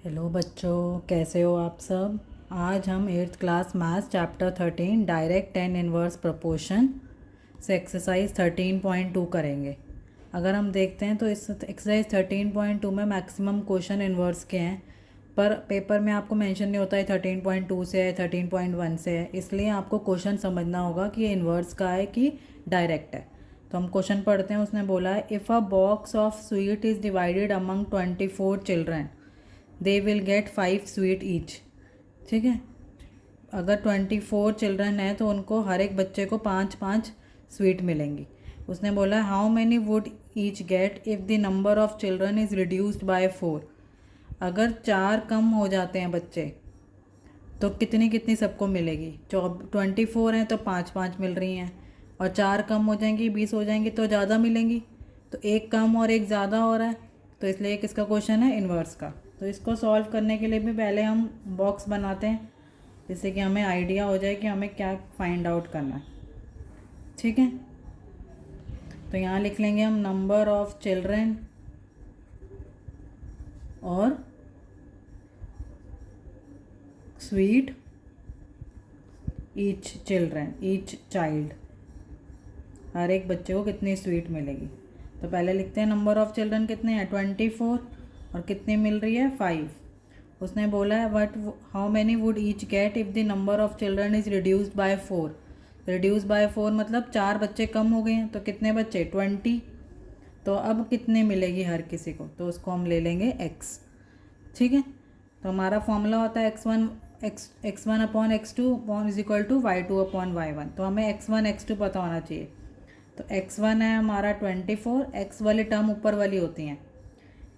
Hello बच्चों, कैसे हो आप सब। आज हम 8th class maths chapter 13 direct and inverse proportion से एक्सरसाइज 13.2 करेंगे। अगर हम देखते हैं तो इस एक्सरसाइज 13.2 में मैक्सिमम क्वेश्चन इनवर्स के हैं, पर पेपर में आपको मेंशन नहीं होता है 13.2 से है 13.1 से है, इसलिए आपको क्वेश्चन समझना होगा कि ये इनवर्स का है कि डायरेक्ट है। तो हम क्वेश्चन पढ़ते हैं। उसने बोला है if a box of sweet is divided among 24 children they will get 5 sweet each. ठीक है, अगर 24 चिल्ड्रन है तो उनको हर एक बच्चे को 5-5 स्वीट मिलेंगी। उसने बोला how many would each get if the number of children is reduced by 4। अगर 4 कम हो जाते हैं बच्चे तो कितनी कितनी सबको मिलेगी। 24 हैं तो 5-5 मिल रही हैं, और 4 कम हो जाएंगी 20 हो जाएंगी तो ज़्यादा मिलेंगी। तो एक कम और एक ज़्यादा हो रहा है, तो इसलिए किसका क्वेश्चन है, इन्वर्स का। तो इसको सॉल्व करने के लिए भी पहले हम बॉक्स बनाते हैं, जिससे कि हमें आइडिया हो जाए कि हमें क्या फाइंड आउट करना है। ठीक है, तो यहाँ लिख लेंगे हम नंबर ऑफ चिल्ड्रन और sweet each children, each child, हर एक बच्चे को कितनी स्वीट मिलेगी। तो पहले लिखते हैं नंबर ऑफ चिल्ड्रन कितने हैं 24, और कितनी मिल रही है 5। उसने बोला है what how many would each get if the number of children is reduced by 4। Reduce by 4 मतलब 4 बच्चे कम हो गए हैं, तो कितने बच्चे 20। तो अब कितने मिलेगी हर किसी को, तो उसको हम ले लेंगे x। ठीक है, तो हमारा फॉर्मूला होता है x1 upon x2 is equal to y2 upon y1। तो हमें x1 x2 पता होना चाहिए। तो x1 है हमारा 24, x वाली टर्म ऊपर वाली होती हैं,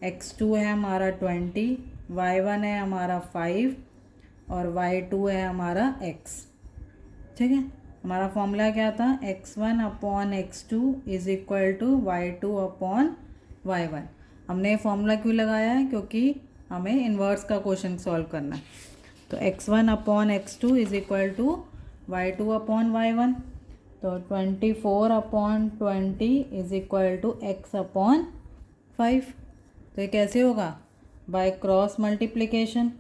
x2 है हमारा 20, y1 है हमारा 5 और y2 है हमारा x। ठीक है, हमारा फॉर्मूला क्या था, x1 upon x2 is equal to y2 upon y1। हमने ये फॉर्मूला क्यों लगाया है, क्योंकि हमें इन्वर्स का क्वेश्चन सॉल्व करना है। तो x1 upon x2 is equal to y2 upon y1। तो 24 upon 20 is equal to x upon 5। तो ये कैसे होगा, by cross multiplication,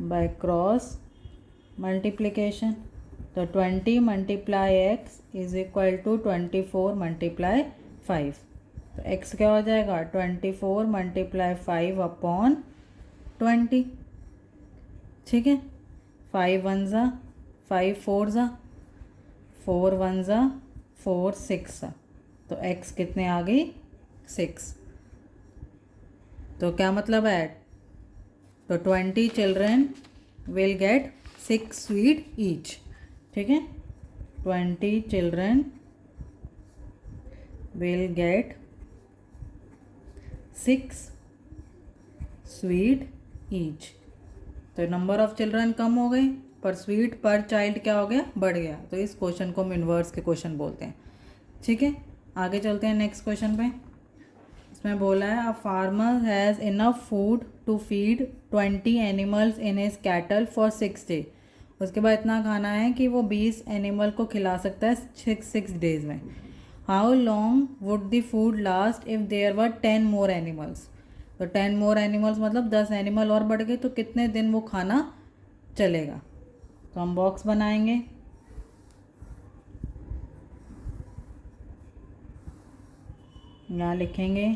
by cross multiplication. तो 20 multiply x is equal to 24 multiply 5। तो x क्या हो जाएगा 24 मल्टीप्लाई 5 अपॉन 20। ठीक है, 5 1 ज़ा 5 4 ज़ा 4 1 ज़ा 4 6 ज़ा, तो x कितने आ गई 6। तो क्या मतलब है, तो 20 children will get 6 sweet each. ठीक है, 20 children will get 6 sweet each. तो नंबर ऑफ चिल्ड्रन कम हो गए, पर स्वीट पर चाइल्ड क्या हो गया, बढ़ गया। तो इस क्वेश्चन को हम इन्वर्स के क्वेश्चन बोलते हैं। ठीक है, आगे चलते हैं नेक्स्ट क्वेश्चन पे। इसमें बोला है a farmer has enough food to feed 20 animals in his cattle for 6 day. उसके बाद इतना खाना है कि वो 20 एनिमल को खिला सकता है 6 डेज में। How long would the food last if there were 10 more animals. तो 10 मोर एनिमल्स मतलब 10 एनिमल और बढ़ गए, तो कितने दिन वो खाना चलेगा। तो हम बॉक्स बनाएंगे। यहाँ लिखेंगे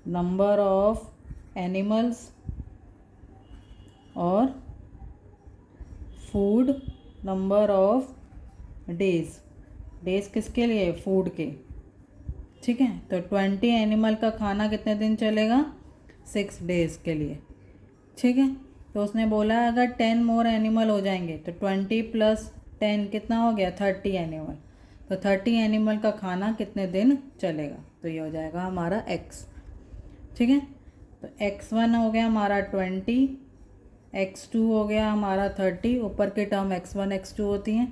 नंबर ऑफ एनिमल्स और food number of days. Days किसके लिए, फूड के। ठीक है, तो 20 एनिमल का खाना कितने दिन चलेगा, 6 डेज के लिए। ठीक है, तो उसने बोला अगर 10 मोर एनिमल हो जाएंगे तो 20 प्लस 10 कितना हो गया 30 एनिमल। तो 30 एनिमल का खाना कितने दिन चलेगा, तो ये हो जाएगा हमारा x। ठीक है, तो x1 हो गया हमारा 20, x2 हो गया हमारा 30, ऊपर की टर्म x1 x2 होती हैं,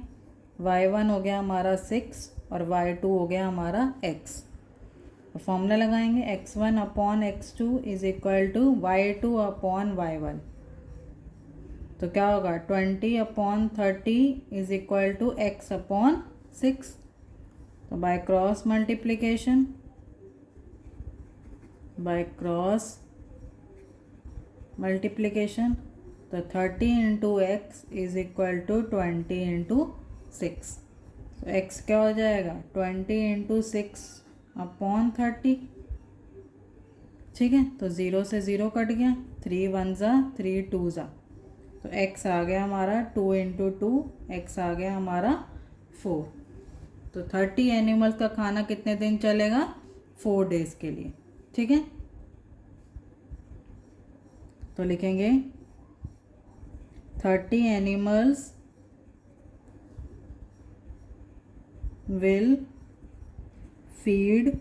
y1 हो गया हमारा 6 और y2 हो गया हमारा x। तो फॉर्मूला लगाएंगे x1 upon x2 is equal to y2 upon y1। तो क्या होगा 20 upon 30 is equal to x upon 6। तो by cross multiplication, by cross multiplication. तो 30 into x is equal to 20 into 6। तो एक्स क्या हो जाएगा 20 इंटू 6 अपॉन 30। ठीक है, तो 0 से 0 कट गया, 3 1 ज़ा 3 2 ज़ा। तो एक्स आ गया हमारा 2 इंटू 2, एक्स आ गया हमारा 4। तो 30 एनिमल्स का खाना कितने दिन चलेगा 4 डेज के लिए। ठीक है, तो लिखेंगे 30 animals will feed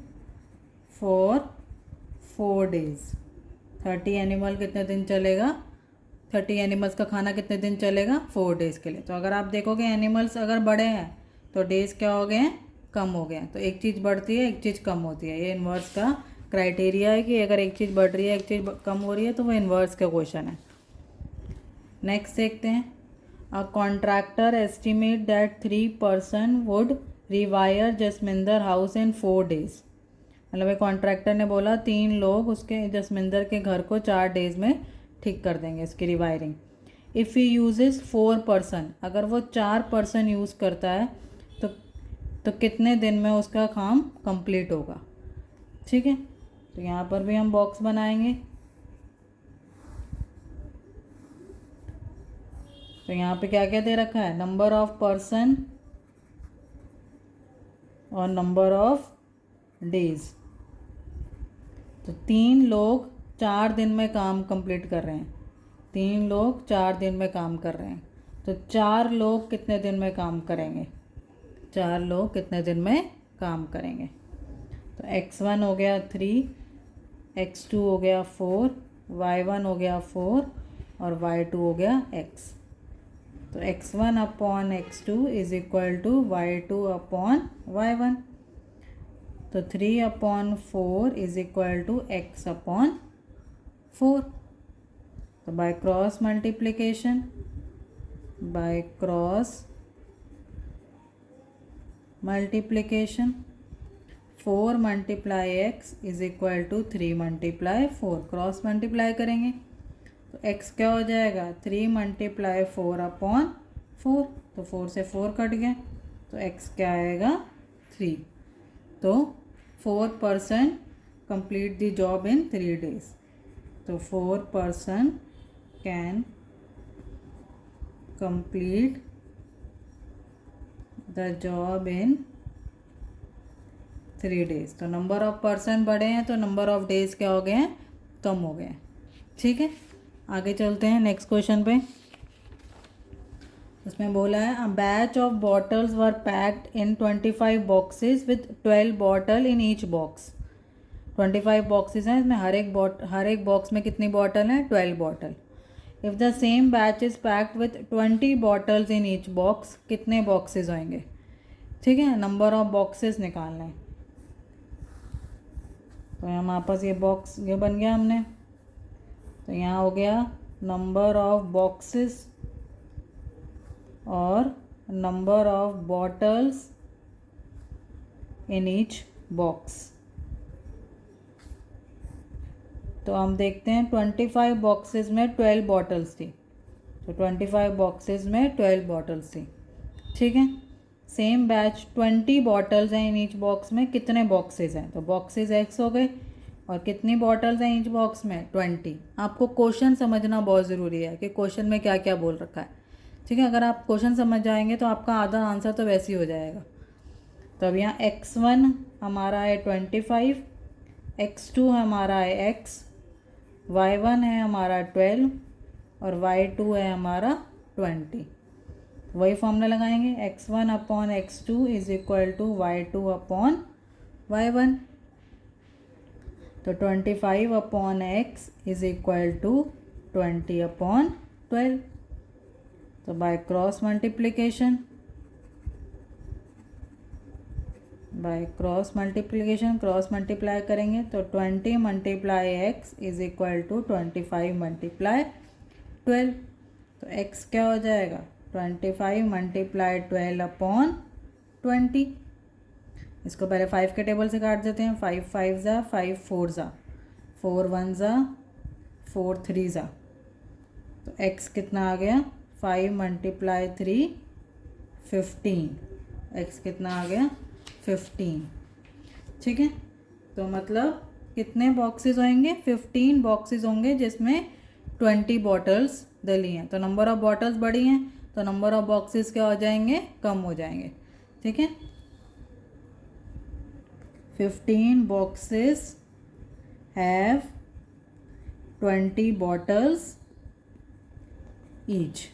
for 4 days. 30 animal कितने दिन चलेगा, 30 एनिमल्स का खाना कितने दिन चलेगा 4 डेज के लिए। तो अगर आप देखोगे एनिमल्स अगर बड़े हैं तो डेज क्या हो गए हैं, कम हो गए हैं। तो एक चीज़ बढ़ती है एक चीज़ कम होती है। ये इन्वर्स का क्राइटेरिया है कि अगर एक चीज़ बढ़ रही है एक चीज़ कम हो रही है तो वो इन्वर्स का क्वेश्चन है। नेक्स्ट देखते हैं, a contractor estimate that 3 person would rewire Jasminder house in 4 days. मतलब एक कॉन्ट्रैक्टर ने बोला 3 लोग उसके जसमिंदर के घर को 4 डेज में ठीक कर देंगे, इसकी rewiring. If he uses 4 person, अगर वो 4 पर्सन यूज़ करता है तो कितने दिन में उसका काम कंप्लीट होगा। ठीक है, तो यहाँ पर भी हम बॉक्स बनाएंगे। तो यहाँ पे क्या क्या दे रखा है, नंबर ऑफ पर्सन और नंबर ऑफ डेज। तो 3 लोग 4 दिन में काम कंप्लीट कर रहे हैं, 3 लोग 4 दिन में काम कर रहे हैं। तो 4 लोग कितने दिन में काम करेंगे, 4 लोग कितने दिन में काम करेंगे। तो x1 हो गया 3, x2 हो गया 4, y1 हो गया 4 और y2 हो गया x। तो x1 upon x2 is equal to y2 upon y1। तो 3 upon 4 is equal to x upon 4। तो by cross multiplication, by cross multiplication 4 multiply x is equal to 3 multiply 4। Cross multiply करेंगे तो x क्या हो जाएगा 3 multiply 4 upon 4। तो 4 से 4 cut गया, तो x क्या आएगा 3। तो 4 person complete the job in 3 days. तो 4 person can complete the job in 3 days. तो नंबर ऑफ पर्सन बढ़े हैं तो नंबर ऑफ डेज क्या हो गए हैं, कम हो गए हैं। ठीक है, आगे चलते हैं नेक्स्ट क्वेश्चन पे। उसमें बोला है a batch of bottles were packed in 25 boxes with 12 bottle in each box. 25 boxes हैं, इसमें हर एक बॉक्स में कितनी बॉटल हैं, 12 bottle. If the same batch is packed with 20 bottles in each box, कितने बॉक्सेस होंगे। ठीक है, नंबर ऑफ बॉक्सेस निकालना है। तो हमारे पास ये बॉक्स ये बन गया हमने। तो यहाँ हो गया नंबर ऑफ बॉक्सेस और number of bottles in each box. तो हम देखते हैं 25 बॉक्सेस में 12 बॉटल्स थी। तो 25 बॉक्सेस में 12 बॉटल्स थी। ठीक है, सेम बैच 20 बॉटल्स हैं इन ईच बॉक्स में, कितने बॉक्सेस हैं। तो बॉक्सेस x हो गए और कितनी बॉटल्स हैं ईच बॉक्स में 20। आपको क्वेश्चन समझना बहुत ज़रूरी है कि क्वेश्चन में क्या क्या बोल रखा है। ठीक है, अगर आप क्वेश्चन समझ जाएंगे तो आपका आधा आंसर तो वैसे ही हो जाएगा। तो अब यहाँ x1 हमारा है 25, x2 हमारा है x, y1 है हमारा 12 और y2 है हमारा 20। वही फॉर्मूला लगाएंगे, x1 upon x2 is equal to y2 upon y1। तो 25 upon x is equal to 20 upon 12। तो by cross multiplication, cross multiply करेंगे तो 20 multiply x is equal to 25 multiply 12। तो x क्या हो जाएगा 25 मल्टीप्लाई 12 अपॉन 20। इसको पहले 5 के टेबल से काट देते हैं, 5 5 ज़ा 5 4 ज़ा 4 1 ज़ा 4 3 ज़ा, तो x कितना आ गया 5 मल्टीप्लाई 3 15, x कितना आ गया 15। ठीक है, तो मतलब कितने बॉक्सेस होंगे 15 बॉक्सेस होंगे जिसमें 20 बॉटल्स डली हैं। तो नंबर ऑफ बॉटल्स बड़ी हैं तो नंबर ऑफ बॉक्सेस क्या हो जाएंगे, कम हो जाएंगे। ठीक है, 15 बॉक्सेस हैव 20 बॉटल्स ईच,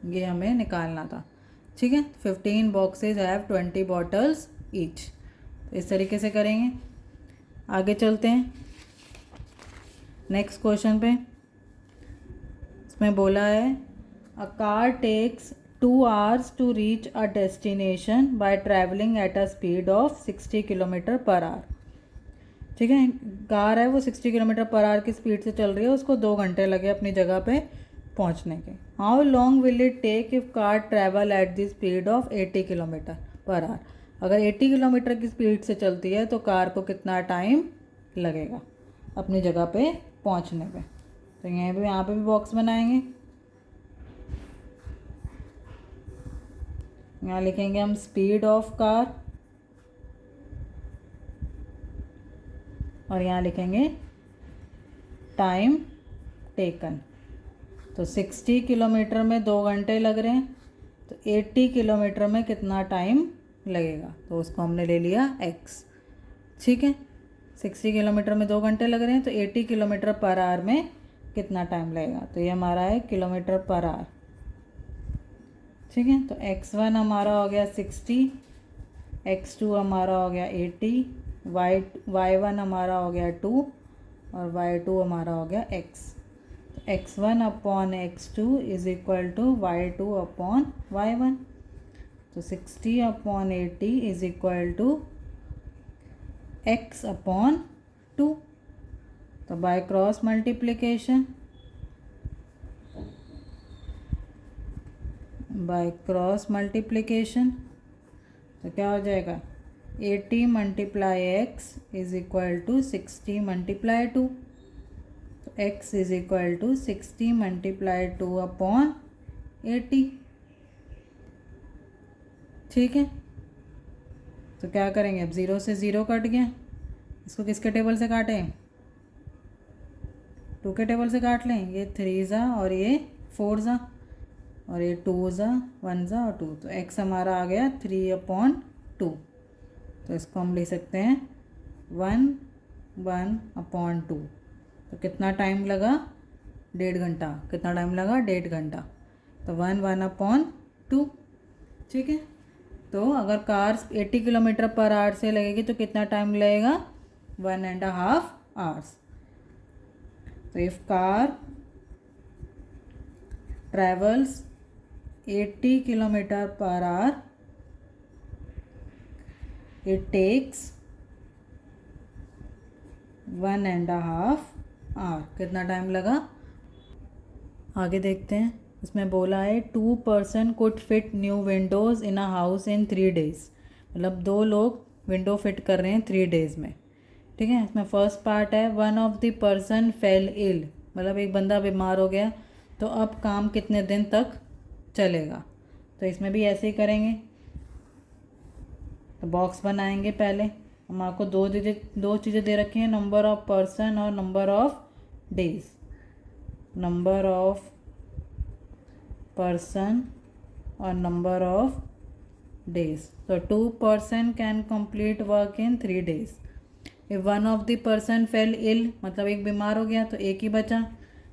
ये हमें निकालना था। ठीक है, 15 बॉक्सेस हैव 20 बॉटल्स ईच। तो इस तरीके से करेंगे। आगे चलते हैं नेक्स्ट क्वेश्चन पे। इसमें बोला है a car takes 2 hours to reach a destination by travelling at a speed of 60 kilometre per hour. ठीक है, कार है वो 60 किलोमीटर पर आवर की स्पीड से चल रही है, उसको 2 घंटे लगे अपनी जगह पे पहुंचने के। How long will it take if car travel at the speed of 80 kilometre per hour. अगर 80 किलोमीटर की स्पीड से चलती है तो कार को कितना टाइम लगेगा अपनी जगह पे पहुंचने पे। तो यहाँ पे भी बॉक्स बनाएंगे। यहाँ लिखेंगे हम स्पीड ऑफ कार और यहाँ लिखेंगे टाइम टेकन। तो 60 किलोमीटर में 2 घंटे लग रहे हैं, तो 80 किलोमीटर में कितना टाइम लगेगा, तो उसको हमने ले लिया x। ठीक है, 60 किलोमीटर में 2 घंटे लग रहे हैं तो 80 किलोमीटर पर आवर में कितना टाइम लगेगा, तो ये हमारा है किलोमीटर पर आवर। ठीक है, तो x1 हमारा हो गया 60, x2 हमारा हो गया 80, y1 हमारा हो गया 2 और y2 हमारा हो गया x। x1 upon x2 is equal to y2 upon y1। तो 60 upon 80 is equal to x upon 2। तो बाय क्रॉस मल्टीप्लिकेशन, तो क्या हो जाएगा 80 multiply x is equal to 60 multiply 2। तो x is equal to 60 multiply 2 upon 80। ठीक है, तो क्या करेंगे, अब 0 से 0 कट गया, इसको किसके टेबल से काटें, 2 के टेबल से काट लें। ये 3 ज़ा और ये 4 ज़ा और ये 2 ज़ा 1 ज़ा और 2, तो x हमारा आ गया 3 अपॉन 2। तो इसको हम लिख सकते हैं 1 अपॉन 2। तो कितना टाइम लगा, 1.5 घंटा। कितना टाइम लगा, 1.5 घंटा। तो 1 अपॉन 2। ठीक है, तो अगर कार 80 किलोमीटर पर आवर से लगेगी तो कितना टाइम लगेगा, 1.5 hours। तो if car travels 80 kilometre per hour it takes 1.5 hour। कितना टाइम लगा, आगे देखते हैं। इसमें बोला है 2 person could fit new windows in a house in 3 days। मतलब 2 लोग विंडो फिट कर रहे हैं 3 days में। ठीक है, इसमें फर्स्ट पार्ट है 1 of the person fell ill, मतलब एक बंदा बीमार हो गया, तो अब काम कितने दिन तक चलेगा। तो इसमें भी ऐसे ही करेंगे। तो बॉक्स बनाएंगे। पहले हम आपको दो चीज़ें दे रखी हैं, नंबर ऑफ पर्सन और number of days. Number of person और नंबर ऑफ डेज। तो 2 person can complete work in 3 days। If 1 of the person fell ill, मतलब एक बीमार हो गया तो एक ही बचा,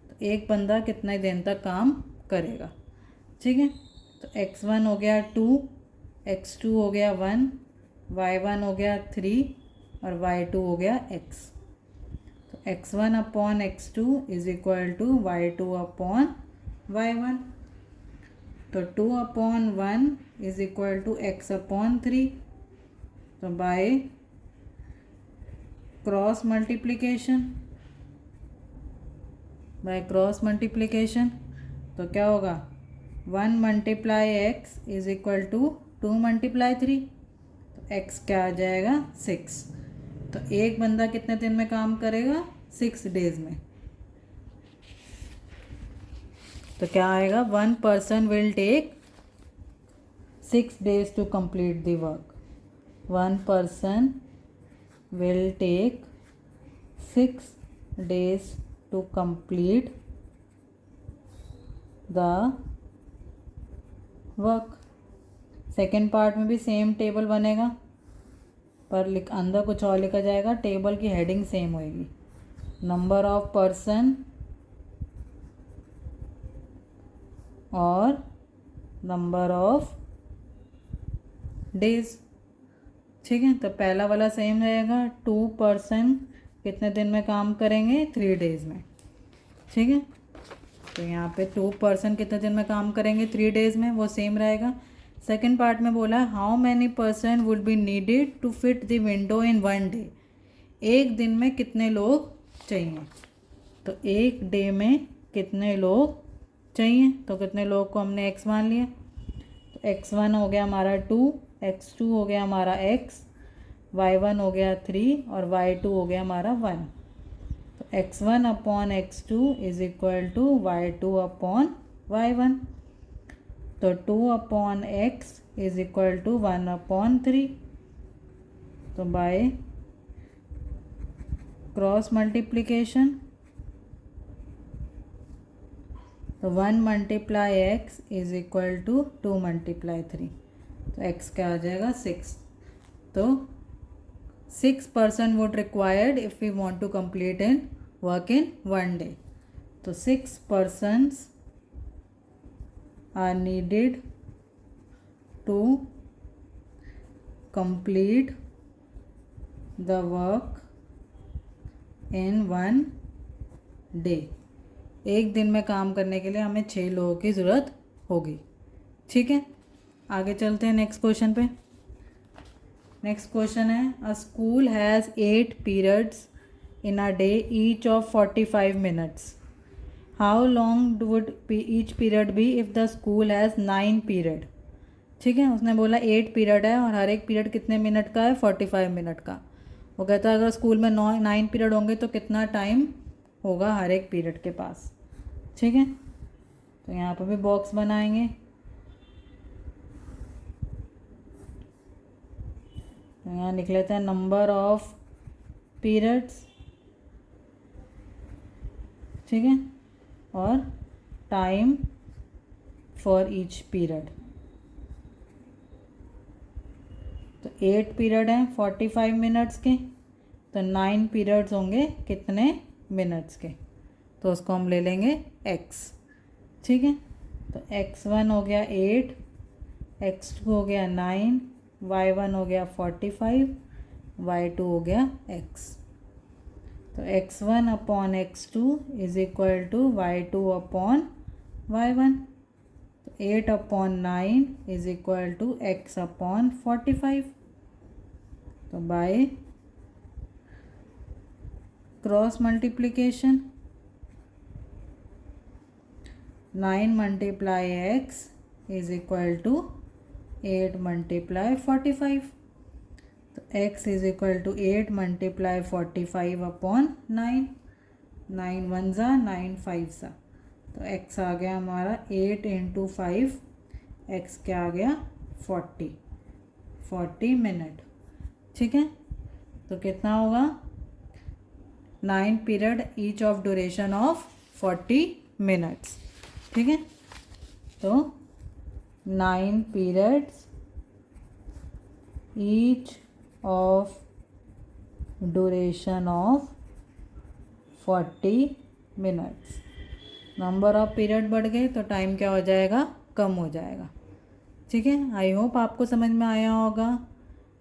तो एक बंदा कितने दिन तक काम करेगा। ठीक है, तो x1 हो गया 2, x2 हो गया 1, y1 हो गया 3 और y2 हो गया x। तो x1 upon x2 is equal to y2 upon y1। तो 2 upon 1 is equal to x upon 3। तो बाय क्रॉस मल्टीप्लिकेशन, तो क्या होगा 1 multiply x is equal to 2 multiply 3। तो x क्या आ जाएगा 6। तो एक बंदा कितने दिन में काम करेगा, 6 डेज में। तो क्या आएगा, 1 person will take 6 days to complete the work. 1 person will take 6 days to complete the work. Second part में भी सेम टेबल बनेगा, पर अंदर कुछ और लिखा जाएगा, टेबल की हेडिंग सेम होएगी। नंबर ऑफ पर्सन और नंबर ऑफ डेज। ठीक है, तो पहला वाला सेम रहेगा, 2 person कितने दिन में काम करेंगे, 3 days में। ठीक है, तो यहाँ पे 2 person कितने दिन में काम करेंगे, 3 days में, वो सेम रहेगा। सेकेंड पार्ट में बोला how many person would be needed to fit the window in 1 day। एक दिन में कितने लोग चाहिए, तो एक डे में कितने लोग चाहिए, तो कितने लोग को हमने x मान लिया। तो x1 हो गया हमारा 2, x2 हो गया हमारा x, y1 हो गया 3 और y2 हो गया हमारा 1। तो x1 upon x2 is equal to y2 upon y1। तो 2 upon x is equal to 1 upon 3। तो बाय क्रॉस मल्टीप्लिकेशन, तो 1 multiply x is equal to 2 multiply 3। तो x क्या आ जाएगा, 6। तो 6 person would required if we want to complete in work in 1 day। तो 6 persons are needed to complete the work in 1 day। एक दिन में काम करने के लिए हमें 6 लोगों की ज़रूरत होगी। ठीक है, आगे चलते हैं नेक्स्ट क्वेश्चन पे। नेक्स्ट क्वेश्चन है, a school has 8 periods in a day each of 45 minutes। How long would each period be if the school has 9 period। ठीक है, उसने बोला 8 पीरियड है और हर एक पीरियड कितने मिनट का है, 45 मिनट का। वो कहता है अगर स्कूल में 9 पीरियड होंगे तो कितना टाइम होगा हर एक पीरियड के पास। ठीक है, तो यहाँ पर भी बॉक्स बनाएंगे। तो यहाँ लिख लेते हैं नंबर ऑफ पीरियड्स। ठीक है, और टाइम फॉर ईच पीरियड। तो 8 पीरियड हैं 45 मिनट्स के, तो 9 पीरियड्स होंगे कितने मिनट्स के, तो उसको हम ले लेंगे x। ठीक है, तो x1 हो गया 8, x2 हो गया 9, y1 हो गया 45, y2 हो गया x। तो x1 upon x2 is equal to y2 upon y1। तो 8 upon 9 is equal to x upon 45। तो by cross multiplication, 9 multiply x is equal to 8 multiply 45। तो x is equal to 8 multiply 45 upon 9। 9 1 ज़ा 9 5 ज़ा, तो x आ गया हमारा 8 into 5, x क्या आ गया 40 मिनट। ठीक है, तो कितना होगा, 9 period each of duration of 40 minutes. ठीक है, तो 9 periods each of duration of 40 minutes. Number of period बढ़ गए तो टाइम क्या हो जाएगा, कम हो जाएगा। ठीक है, आई होप आपको समझ में आया होगा।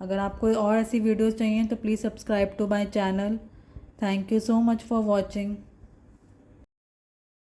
अगर आपको और ऐसी वीडियोस चाहिए तो please subscribe to my channel. Thank you so much for watching.